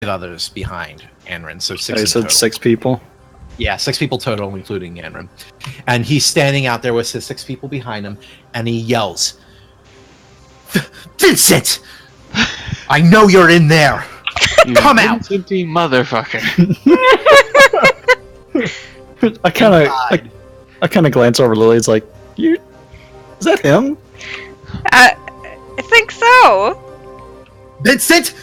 others behind Anrin, so 6 I in said total. 6 people. Yeah, 6 people total, including Anrin. And he's standing out there with his 6 people behind him, and he yells, Vincent! I know you're in there! Come out! Vincenty motherfucker. I kind of glance over Lily. It's like, is that him? I think so. Vincent!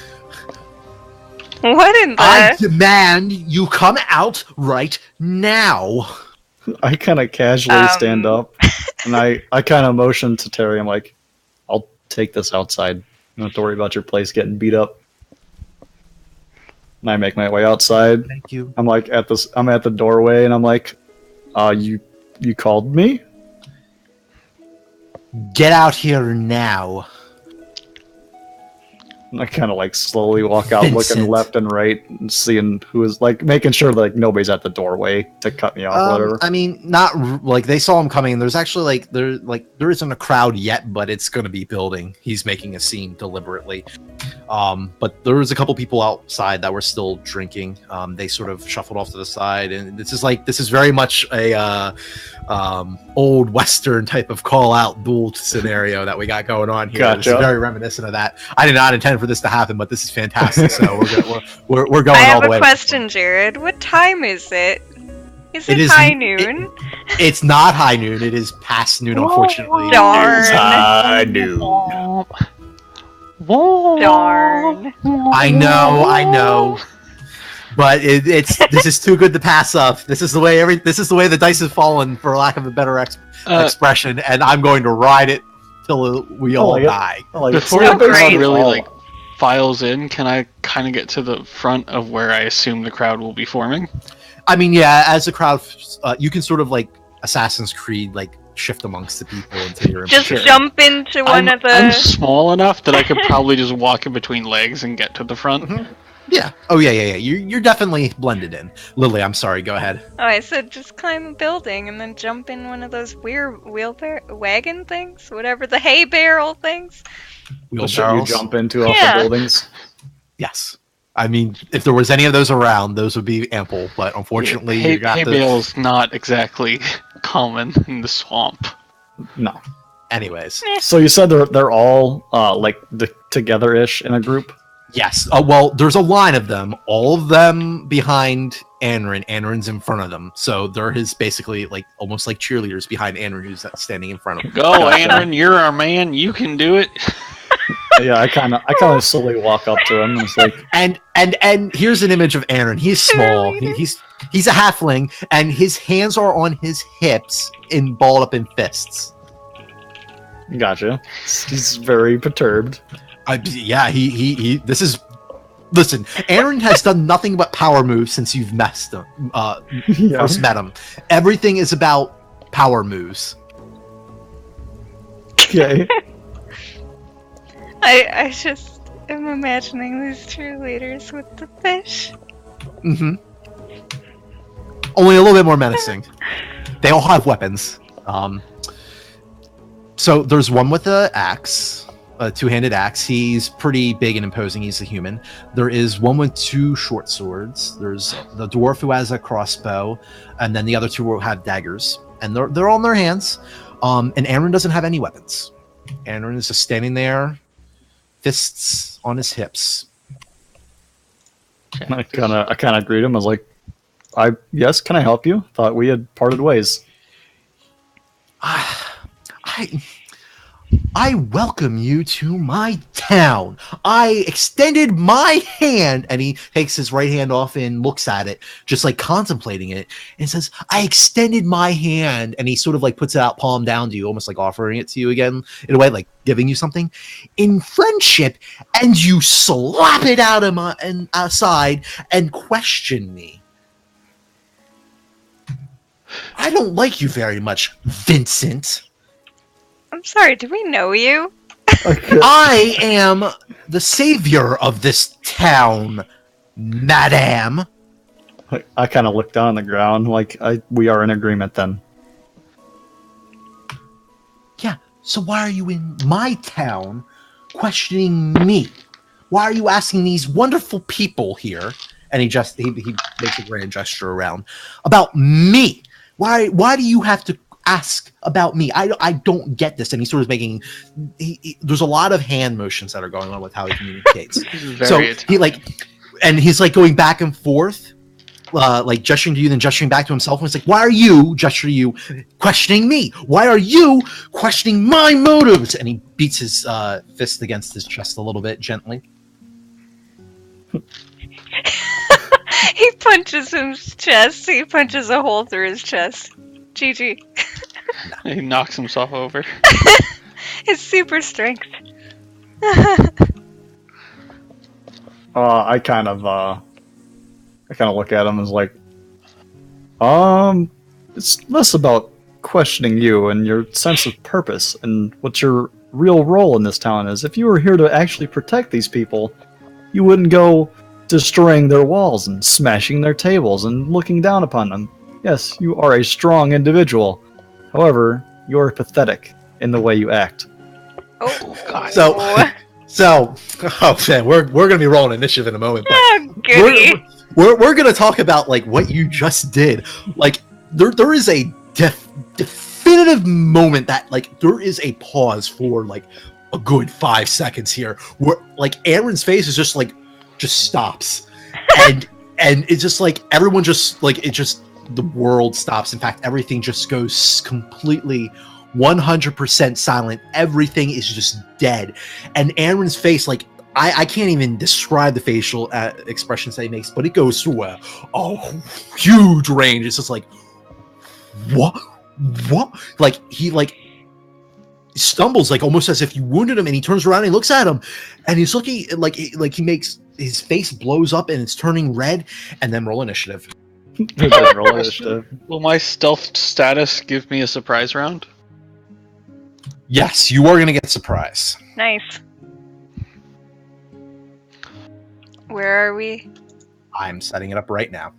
What in the... I demand you come out right now! I kind of casually stand up, and I kind of motion to Terry. I'm like, I'll take this outside. You don't have to worry about your place getting beat up. And I make my way outside. Thank you. I'm like I'm at the doorway, and I'm like, you called me? Get out here now. And I kind of like slowly walk out, Vincent. looking left and right, and seeing who is like making sure that like nobody's at the doorway to cut me off or whatever. I mean, not like they saw him coming. And there's actually there isn't a crowd yet, but it's going to be building. He's making a scene deliberately. But there was a couple people outside that were still drinking. They sort of shuffled off to the side, and this is very much a old Western type of call-out duel scenario that we got going on here. Gotcha. This is very reminiscent of that. I did not intend for this to happen, but this is fantastic. So we're going I all have the way. a question, Jared. What time is it? Is it It is high noon? It's not high noon. It is past noon, unfortunately. Darn. I do. Darn. I know. But this is too good to pass up. This is the way the dice have fallen, for lack of a better expression, and I'm going to ride it till we all die. Before so the crowd great. really files in, can I kind of get to the front of where I assume the crowd will be forming? I mean, yeah, as the crowd, you can sort of like Assassin's Creed, like shift amongst the people until you're in Just position. jump into one of the... I'm small enough that I could probably just walk in between legs and get to the front. Mhm. Yeah. Oh yeah. You're definitely blended in. Lily, I'm sorry. Go ahead. Oh, I said just climb a building and then jump in one of those weird wagon things, whatever, the hay barrel things. The shit you Wheelbarrows. jump into off Yeah. the buildings. Yes. I mean, if there was any of those around, those would be ample. But unfortunately, hay you got the... bale's not exactly common in the swamp. No. Anyways. So you said they're all like together-ish in a group. Yes. Well, there's a line of them. All of them behind Anrin. Anrin's in front of them. So they're his basically like almost like cheerleaders behind Anrin, who's standing in front of him. Go, Anrin, you're our man. You can do it. Yeah, I kind of slowly walk up to him and it's like, And here's an image of Anrin. He's small. He's a halfling, and his hands are on his hips and balled up in fists. gotcha. He's very perturbed. Yeah, he. This is. Listen, Anrin has done nothing but power moves since you've first met him. Everything is about power moves. Okay. I just am imagining these cheerleaders with the fish. Mm-hmm. Only a little bit more menacing. They all have weapons. So there's one with a axe, a two-handed axe. He's pretty big and imposing. He's a human. There is one with 2 short swords. There's the dwarf who has a crossbow, and then the other 2 will have daggers. And they're all in their hands. And Anrin doesn't have any weapons. Anrin is just standing there, fists on his hips. I kind of greet him. I was like, yes, can I help you? Thought we had parted ways. I welcome you to my town. I extended my hand, and he takes his right hand off and looks at it, just like contemplating it, and says, I extended my hand, and he sort of like puts it out palm down to you, almost like offering it to you again, in a way, like giving you something in friendship, and you slap it out of my and aside and question me. I don't like you very much, Vincent. I'm sorry, do we know you? I am the savior of this town, madame. I kind of look down on the ground, like we are in agreement then. Yeah, so why are you in my town questioning me? Why are you asking these wonderful people here? And he makes a grand gesture around about me. Why do you have to ask about me? I don't get this. And he's sort of making there's a lot of hand motions that are going on with how he communicates. So he's like going back and forth, like gesturing to you, then gesturing back to himself. And it's like, why are you questioning me? Why are you questioning my motives? And he beats his fist against his chest a little bit gently. He punches his chest. He punches a hole through his chest. GG. He knocks himself over. His super strength. I kind of look at him as like, it's less about questioning you and your sense of purpose and what your real role in this town is. If you were here to actually protect these people, you wouldn't go destroying their walls and smashing their tables and looking down upon them. Yes, you are a strong individual. However, you're pathetic in the way you act. Oh, God. So, oh man, we're gonna be rolling initiative in a moment. But goody. We're gonna talk about like what you just did. Like there is a definitive moment that like there is a pause for like a good 5 seconds here, where like Anrin's face is just stops, and it's just like everyone just like the world stops. In fact, everything just goes completely 100% silent. Everything is just dead. And Anrin's face, like, I can't even describe the facial expressions that he makes, but it goes through a huge range. It's just like, what? Like, he, like, stumbles, like, almost as if you wounded him, and he turns around and he looks at him, and he's looking, like he makes, his face blows up, and it's turning red, and then roll initiative. Will my stealth status give me a surprise round? Yes, you are going to get surprise. Nice. Where are we? I'm setting it up right now.